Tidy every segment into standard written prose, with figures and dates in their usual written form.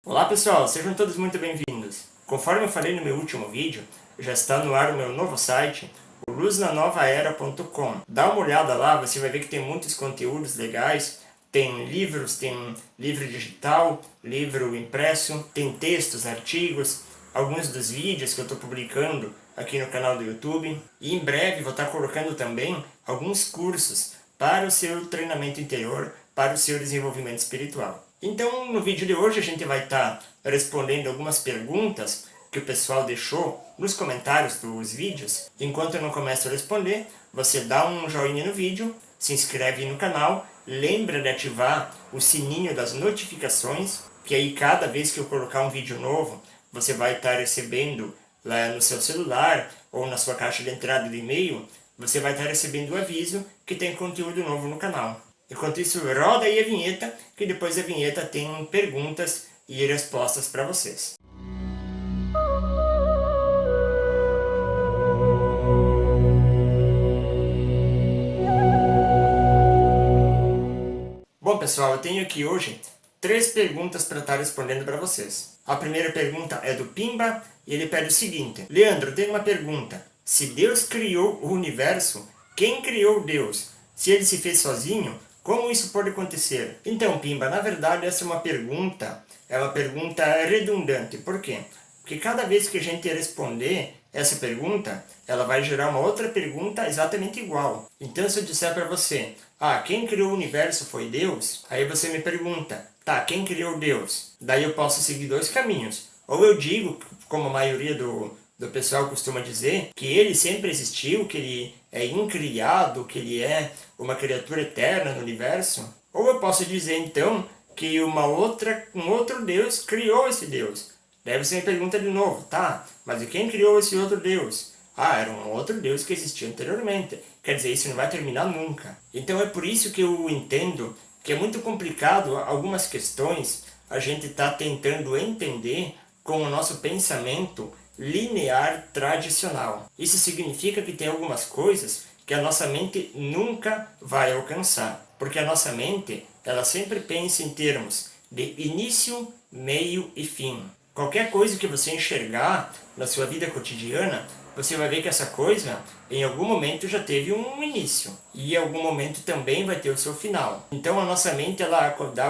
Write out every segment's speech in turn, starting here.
Olá pessoal, sejam todos muito bem-vindos. Conforme eu falei no meu último vídeo, já está no ar o meu novo site, o luznanovaera.com. Dá uma olhada lá, você vai ver que tem muitos conteúdos legais, tem livros, tem livro digital, livro impresso, tem textos, artigos, alguns dos vídeos que eu estou publicando aqui no canal do YouTube. E em breve vou estar colocando também alguns cursos para o seu treinamento interior, para o seu desenvolvimento espiritual. Então, no vídeo de hoje a gente vai estar respondendo algumas perguntas que o pessoal deixou nos comentários dos vídeos. Enquanto eu não começo a responder, você dá um joinha no vídeo, se inscreve no canal, lembra de ativar o sininho das notificações, que aí cada vez que eu colocar um vídeo novo, você vai estar recebendo lá no seu celular ou na sua caixa de entrada de e-mail, você vai estar recebendo o aviso que tem conteúdo novo no canal. Enquanto isso, roda aí a vinheta, que depois da vinheta tem perguntas e respostas para vocês. Bom pessoal, eu tenho aqui hoje 3 perguntas para estar respondendo para vocês. A primeira pergunta é do Pimba e ele pede o seguinte: Leandro, tem uma pergunta. Se Deus criou o universo, quem criou Deus? Se ele se fez sozinho, como isso pode acontecer? Então, Pimba, na verdade essa é uma pergunta redundante. Por quê? Porque cada vez que a gente responder essa pergunta, ela vai gerar uma outra pergunta exatamente igual. Então, se eu disser para você, quem criou o universo foi Deus? Aí você me pergunta, tá, quem criou Deus? Daí eu posso seguir 2 caminhos. Ou eu digo, como a maioria do pessoal costuma dizer, que ele sempre existiu, que ele é incriado, que ele é uma criatura eterna no universo. Ou eu posso dizer, então, que um outro Deus criou esse Deus. Daí você me pergunta de novo, tá, mas quem criou esse outro Deus? Era um outro Deus que existia anteriormente. Quer dizer, isso não vai terminar nunca. Então é por isso que eu entendo que é muito complicado algumas questões a gente está tentando entender com o nosso pensamento linear tradicional. Isso significa que tem algumas coisas que a nossa mente nunca vai alcançar, porque a nossa mente ela sempre pensa em termos de início, meio e fim. Qualquer coisa que você enxergar na sua vida cotidiana, você vai ver que essa coisa, em algum momento, já teve um início. E em algum momento também vai ter o seu final. Então a nossa mente ela dá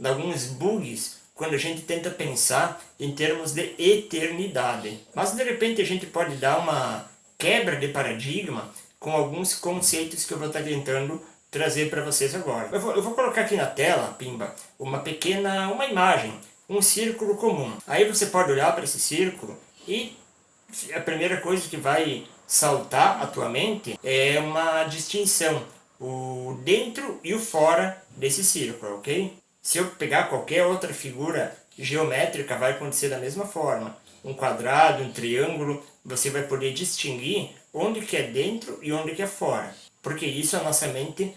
alguns bugs quando a gente tenta pensar em termos de eternidade. Mas de repente a gente pode dar uma quebra de paradigma com alguns conceitos que eu vou estar tentando trazer para vocês agora. Eu vou colocar aqui na tela, Pimba, uma imagem, um círculo comum. Aí você pode olhar para esse círculo e a primeira coisa que vai saltar à tua mente é uma distinção, o dentro e o fora desse círculo, ok? Se eu pegar qualquer outra figura geométrica, vai acontecer da mesma forma. Um quadrado, um triângulo, você vai poder distinguir onde que é dentro e onde que é fora. Porque isso a nossa mente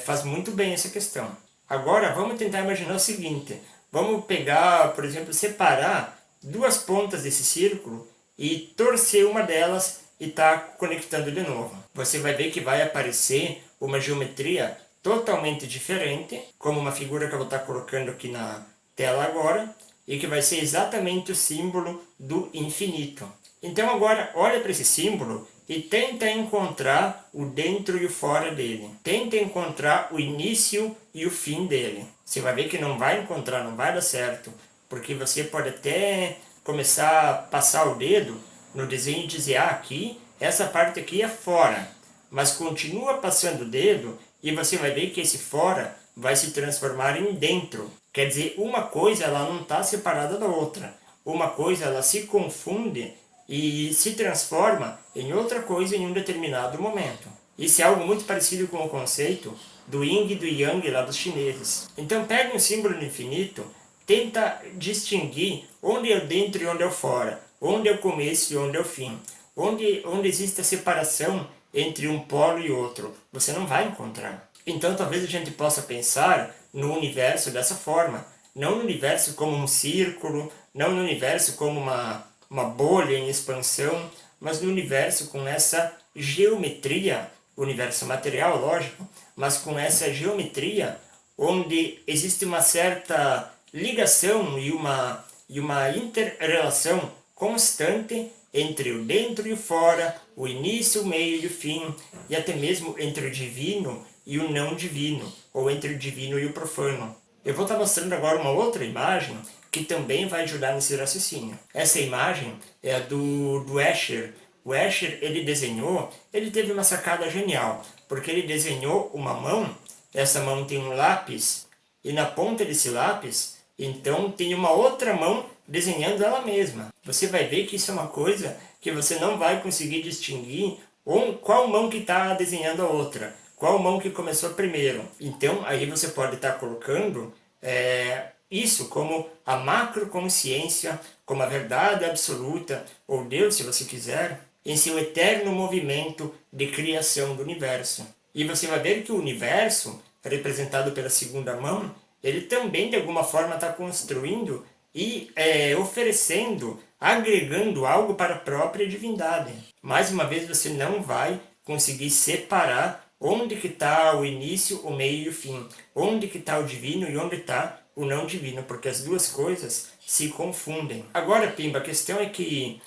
faz muito bem essa questão. Agora, vamos tentar imaginar o seguinte. Vamos pegar, por exemplo, separar 2 pontas desse círculo e torcer uma delas e tá conectando de novo. Você vai ver que vai aparecer uma geometria totalmente diferente, como uma figura que eu vou estar colocando aqui na tela agora, e que vai ser exatamente o símbolo do infinito. Então agora olha para esse símbolo e tenta encontrar o dentro e o fora dele. Tenta encontrar o início e o fim dele. Você vai ver que não vai encontrar, não vai dar certo, porque você pode até começar a passar o dedo no desenho e dizer, aqui, essa parte aqui é fora. Mas continua passando o dedo e você vai ver que esse fora vai se transformar em dentro. Quer dizer, uma coisa ela não está separada da outra. Uma coisa ela se confunde e se transforma em outra coisa em um determinado momento. Isso é algo muito parecido com o conceito do Yin e do Yang lá dos chineses. Então pega um símbolo do infinito, tenta distinguir onde é o dentro e onde é o fora, onde é o começo e onde é o fim, onde existe a separação entre um polo e outro. Você não vai encontrar. Então talvez a gente possa pensar no universo dessa forma, não no universo como um círculo, não no universo como uma bolha em expansão, mas no universo com essa geometria, universo material, lógico, mas com essa geometria onde existe uma certa ligação e uma inter-relação constante entre o dentro e o fora, o início, o meio e o fim, e até mesmo entre o divino e o não divino, ou entre o divino e o profano. Eu vou estar mostrando agora uma outra imagem que também vai ajudar nesse raciocínio. Essa imagem é a do Escher. O Escher, ele teve uma sacada genial, porque ele desenhou uma mão, essa mão tem um lápis, e na ponta desse lápis, então tem uma outra mão desenhando ela mesma. Você vai ver que isso é uma coisa que você não vai conseguir distinguir qual mão que está desenhando a outra, qual mão que começou primeiro. Então aí você pode estar colocando isso como a macroconsciência, como a verdade absoluta, ou Deus, se você quiser, em seu eterno movimento de criação do universo. E você vai ver que o universo, representado pela segunda mão, ele também de alguma forma está construindo e oferecendo, agregando algo para a própria divindade. Mais uma vez, você não vai conseguir separar onde que está o início, o meio e o fim, onde que está o divino e onde está o não divino, porque as duas coisas se confundem. Agora, Pimba, a questão é que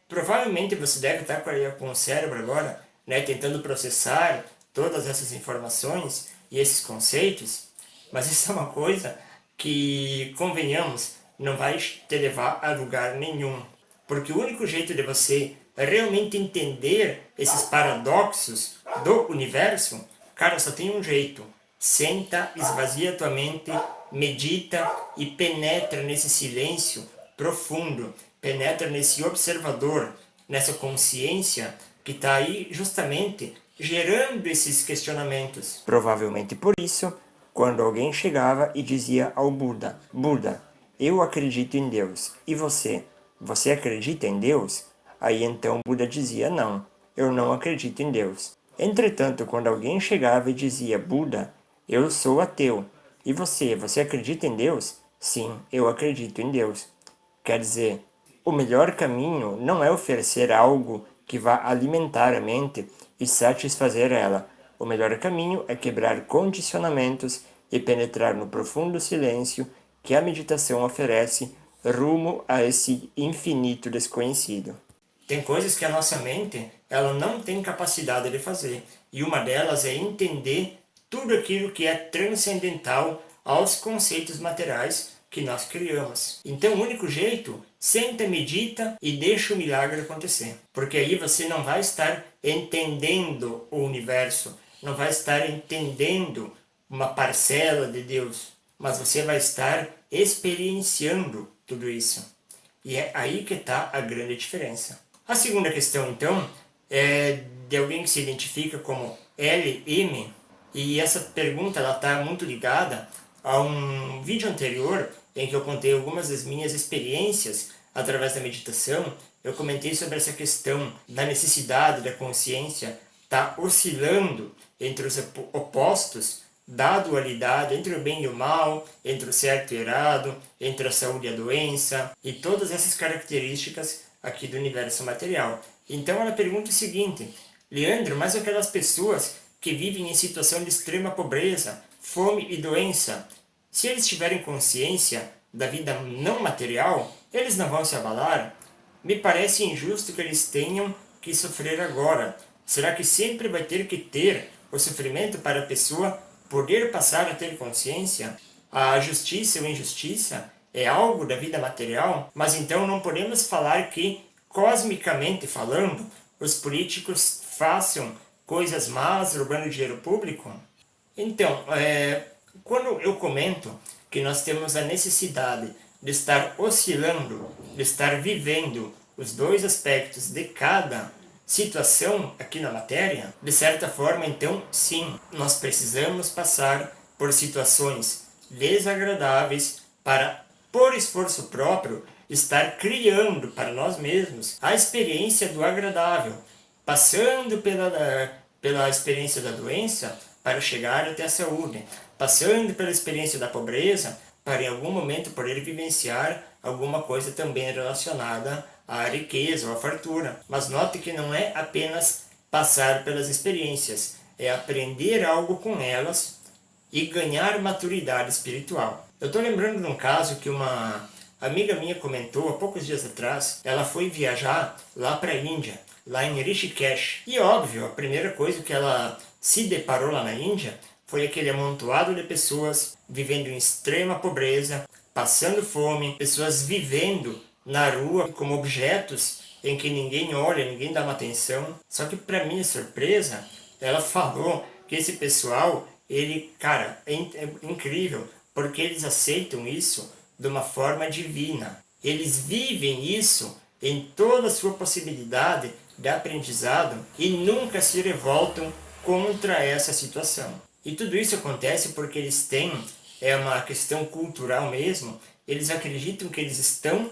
provavelmente você deve estar com o cérebro agora, né, tentando processar todas essas informações e esses conceitos, mas isso é uma coisa que, convenhamos, não vai te levar a lugar nenhum. Porque o único jeito de você realmente entender esses paradoxos do universo, cara, só tem um jeito. Senta, esvazia tua mente, medita e penetra nesse silêncio profundo, penetra nesse observador, nessa consciência que está aí justamente gerando esses questionamentos. Provavelmente por isso, quando alguém chegava e dizia ao Buda, Buda, eu acredito em Deus, e você? Você acredita em Deus? Aí então Buda dizia, não, eu não acredito em Deus. Entretanto, quando alguém chegava e dizia, Buda, eu sou ateu, e você? Você acredita em Deus? Sim, eu acredito em Deus. Quer dizer, o melhor caminho não é oferecer algo que vá alimentar a mente e satisfazer ela. O melhor caminho é quebrar condicionamentos e penetrar no profundo silêncio que a meditação oferece rumo a esse infinito desconhecido. Tem coisas que a nossa mente ela não tem capacidade de fazer, e uma delas é entender tudo aquilo que é transcendental aos conceitos materiais que nós criamos. Então o único jeito, senta, medita e deixa o milagre acontecer. Porque aí você não vai estar entendendo o universo, não vai estar entendendo uma parcela de Deus, mas você vai estar experienciando tudo isso. E é aí que está a grande diferença. A segunda questão, então, é de alguém que se identifica como LM, e essa pergunta está muito ligada a um vídeo anterior em que eu contei algumas das minhas experiências através da meditação. Eu comentei sobre essa questão da necessidade da consciência estar oscilando entre os opostos da dualidade, entre o bem e o mal, entre o certo e o errado, entre a saúde e a doença, e todas essas características aqui do universo material. Então ela pergunta o seguinte, Leandro, mas aquelas pessoas que vivem em situação de extrema pobreza, fome e doença, se eles tiverem consciência da vida não material, eles não vão se abalar? Me parece injusto que eles tenham que sofrer agora. Será que sempre vai ter que ter o sofrimento para a pessoa poder passar a ter consciência? A justiça ou injustiça é algo da vida material, mas então não podemos falar que, cosmicamente falando, os políticos façam coisas más roubando dinheiro público? Então, quando eu comento que nós temos a necessidade de estar oscilando, de estar vivendo os dois aspectos de cada situação aqui na matéria, de certa forma, então, sim, nós precisamos passar por situações desagradáveis para, por esforço próprio, estar criando para nós mesmos a experiência do agradável, passando pela experiência da doença para chegar até a saúde, passando pela experiência da pobreza para em algum momento poder vivenciar alguma coisa também relacionada à riqueza ou à fartura. Mas note que não é apenas passar pelas experiências, é aprender algo com elas e ganhar maturidade espiritual. Eu estou lembrando de um caso que uma amiga minha comentou há poucos dias atrás. Ela foi viajar lá para a Índia, lá em Rishikesh. E óbvio, a primeira coisa que ela se deparou lá na Índia foi aquele amontoado de pessoas vivendo em extrema pobreza, passando fome, pessoas vivendo na rua como objetos em que ninguém olha, ninguém dá uma atenção. Só que para minha surpresa, ela falou que esse pessoal, ele, cara, é incrível, porque eles aceitam isso de uma forma divina. Eles vivem isso em toda a sua possibilidade de aprendizado e nunca se revoltam contra essa situação. E tudo isso acontece porque eles têm, é uma questão cultural mesmo, eles acreditam que eles estão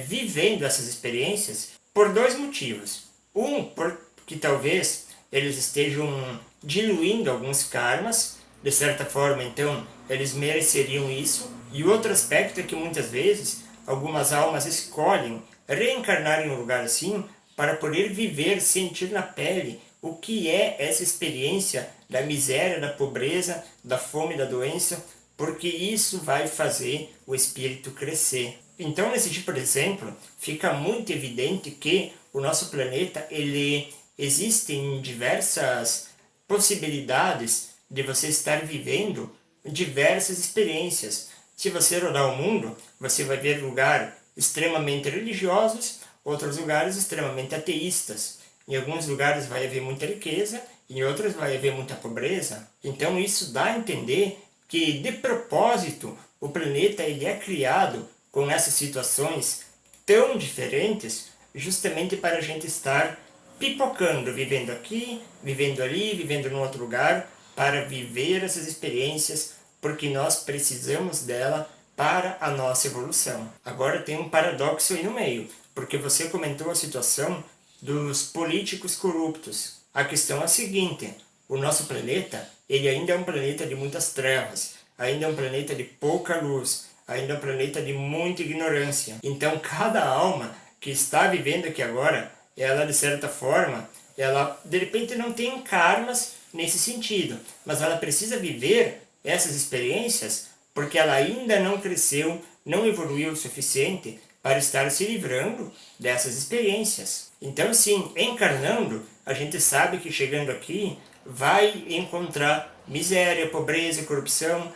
vivendo essas experiências por dois motivos. Um, porque talvez eles estejam diluindo alguns karmas, de certa forma, então, eles mereceriam isso. E outro aspecto é que muitas vezes algumas almas escolhem reencarnar em um lugar assim para poder viver, sentir na pele o que é essa experiência da miséria, da pobreza, da fome, da doença, porque isso vai fazer o espírito crescer. Então, nesse tipo de exemplo, fica muito evidente que o nosso planeta, ele existem diversas possibilidades de você estar vivendo diversas experiências. Se você rodar o mundo, você vai ver lugares extremamente religiosos, outros lugares extremamente ateístas. Em alguns lugares vai haver muita riqueza, em outros vai haver muita pobreza. Então isso dá a entender que, de propósito, o planeta ele é criado com essas situações tão diferentes, justamente para a gente estar pipocando, vivendo aqui, vivendo ali, vivendo em outro lugar, para viver essas experiências, porque nós precisamos dela para a nossa evolução. Agora tem um paradoxo aí no meio, porque você comentou a situação dos políticos corruptos. A questão é a seguinte: o nosso planeta, ele ainda é um planeta de muitas trevas, ainda é um planeta de pouca luz, ainda é um planeta de muita ignorância. Então cada alma que está vivendo aqui agora, ela de certa forma, ela de repente não tem karmas nesse sentido, mas ela precisa viver essas experiências porque ela ainda não cresceu, não evoluiu o suficiente para estar se livrando dessas experiências. Então sim, encarnando, a gente sabe que chegando aqui vai encontrar miséria, pobreza, corrupção,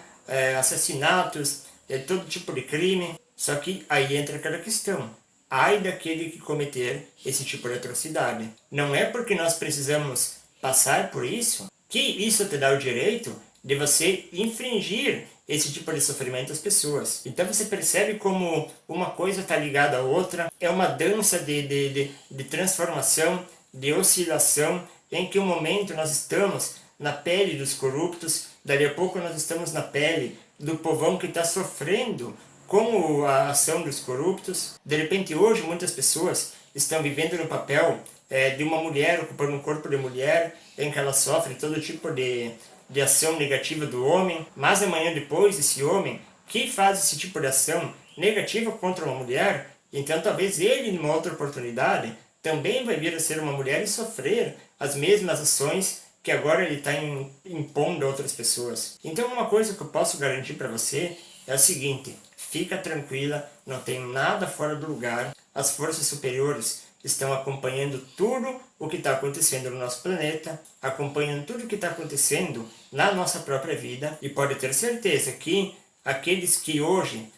assassinatos, todo tipo de crime. Só que aí entra aquela questão: ai daquele que cometer esse tipo de atrocidade. Não é porque nós precisamos passar por isso que isso te dá o direito de você infringir esse tipo de sofrimento às pessoas. Então você percebe como uma coisa está ligada à outra, é uma dança de transformação, de oscilação, em que um momento nós estamos na pele dos corruptos, dali a pouco nós estamos na pele do povão que está sofrendo com a ação dos corruptos. De repente hoje muitas pessoas estão vivendo no papel de uma mulher, ocupando um corpo de mulher, em que ela sofre todo tipo de ação negativa do homem, mas amanhã depois esse homem que faz esse tipo de ação negativa contra uma mulher, então talvez ele, numa outra oportunidade, também vai vir a ser uma mulher e sofrer as mesmas ações que agora ele está impondo a outras pessoas. Então uma coisa que eu posso garantir para você é o seguinte: fica tranquila, não tem nada fora do lugar, as forças superiores estão acompanhando tudo o que está acontecendo no nosso planeta, acompanhando tudo o que está acontecendo na nossa própria vida, e pode ter certeza que aqueles que hoje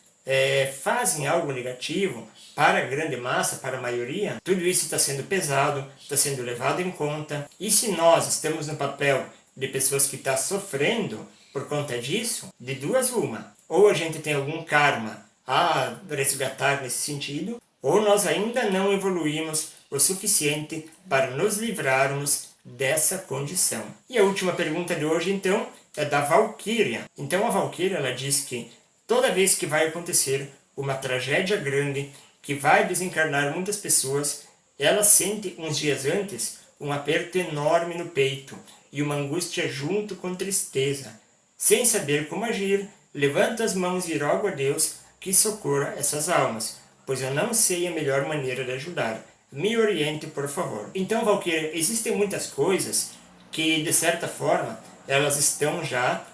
fazem algo negativo para a grande massa, para a maioria, tudo isso está sendo pesado, está sendo levado em conta. E se nós estamos no papel de pessoas que estão sofrendo por conta disso, de duas uma: ou a gente tem algum karma a resgatar nesse sentido, ou nós ainda não evoluímos o suficiente para nos livrarmos dessa condição. E a última pergunta de hoje, então, é da Valquíria. Então a Valquíria, ela diz que toda vez que vai acontecer uma tragédia grande, que vai desencarnar muitas pessoas, ela sente uns dias antes um aperto enorme no peito e uma angústia junto com tristeza. Sem saber como agir, levanta as mãos e roga a Deus que socorra essas almas, pois eu não sei a melhor maneira de ajudar. Me oriente, por favor. Então, Valquíria, existem muitas coisas que, de certa forma, elas estão já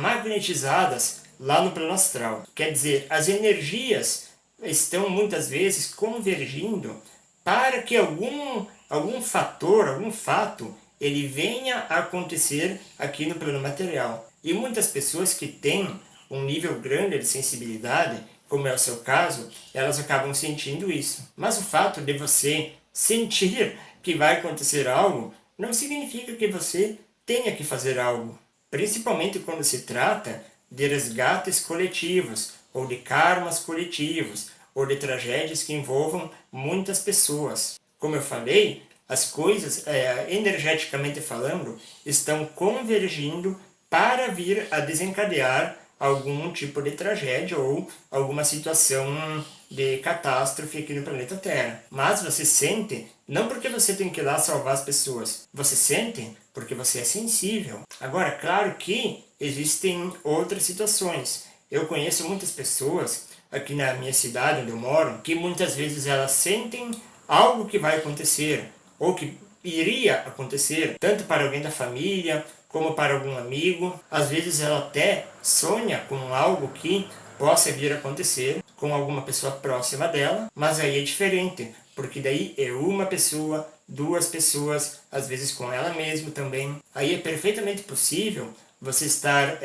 magnetizadas lá no plano astral. Quer dizer, as energias estão muitas vezes convergindo para que algum fator, algum fato, ele venha a acontecer aqui no plano material. E muitas pessoas que têm um nível grande de sensibilidade, como é o seu caso, elas acabam sentindo isso. Mas o fato de você sentir que vai acontecer algo, não significa que você tenha que fazer algo. Principalmente quando se trata de resgates coletivos, ou de karmas coletivos, ou de tragédias que envolvam muitas pessoas. Como eu falei, as coisas, energeticamente falando, estão convergindo para vir a desencadear algum tipo de tragédia ou alguma situação de catástrofe aqui no planeta Terra. Mas você sente, não porque você tem que ir lá salvar as pessoas, você sente porque você é sensível. Agora, claro que existem outras situações. Eu conheço muitas pessoas aqui na minha cidade, onde eu moro, que muitas vezes elas sentem algo que vai acontecer, ou que iria acontecer, tanto para alguém da família, como para algum amigo. Às vezes ela até sonha com algo que possa vir a acontecer com alguma pessoa próxima dela, mas aí é diferente, porque daí é uma pessoa, duas pessoas, às vezes com ela mesma também. Aí é perfeitamente possível você estar,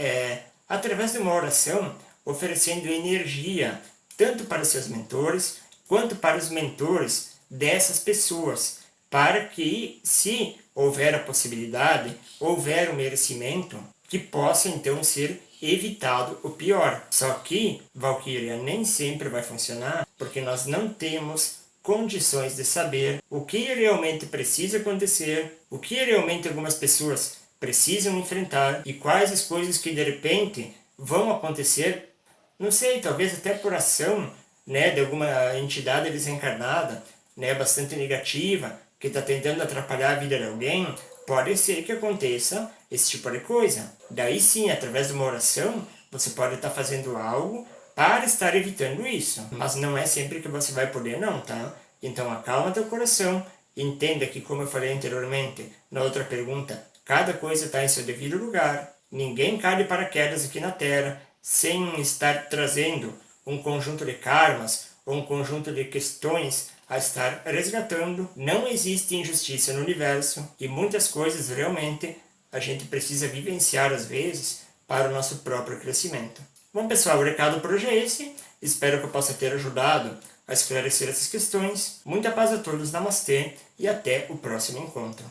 através de uma oração, oferecendo energia, tanto para os seus mentores, quanto para os mentores dessas pessoas, para que, se houver a possibilidade, houver o merecimento, que possa então ser evitado o pior. Só que, Valkyria, nem sempre vai funcionar, porque nós não temos condições de saber o que realmente precisa acontecer, o que realmente algumas pessoas precisam enfrentar e quais as coisas que de repente vão acontecer, não sei, talvez até por ação, né, de alguma entidade desencarnada, né, bastante negativa, que está tentando atrapalhar a vida de alguém. Pode ser que aconteça esse tipo de coisa. Daí sim, através de uma oração, você pode estar fazendo algo para estar evitando isso. Mas não é sempre que você vai poder não, tá? Então acalma teu coração, entenda que, como eu falei anteriormente, na outra pergunta, cada coisa está em seu devido lugar. Ninguém cai de paraquedas aqui na Terra sem estar trazendo um conjunto de karmas ou um conjunto de questões a estar resgatando. Não existe injustiça no universo e muitas coisas realmente a gente precisa vivenciar às vezes para o nosso próprio crescimento. Bom pessoal, o recado por hoje é esse. Espero que eu possa ter ajudado a esclarecer essas questões. Muita paz a todos, namastê e até o próximo encontro.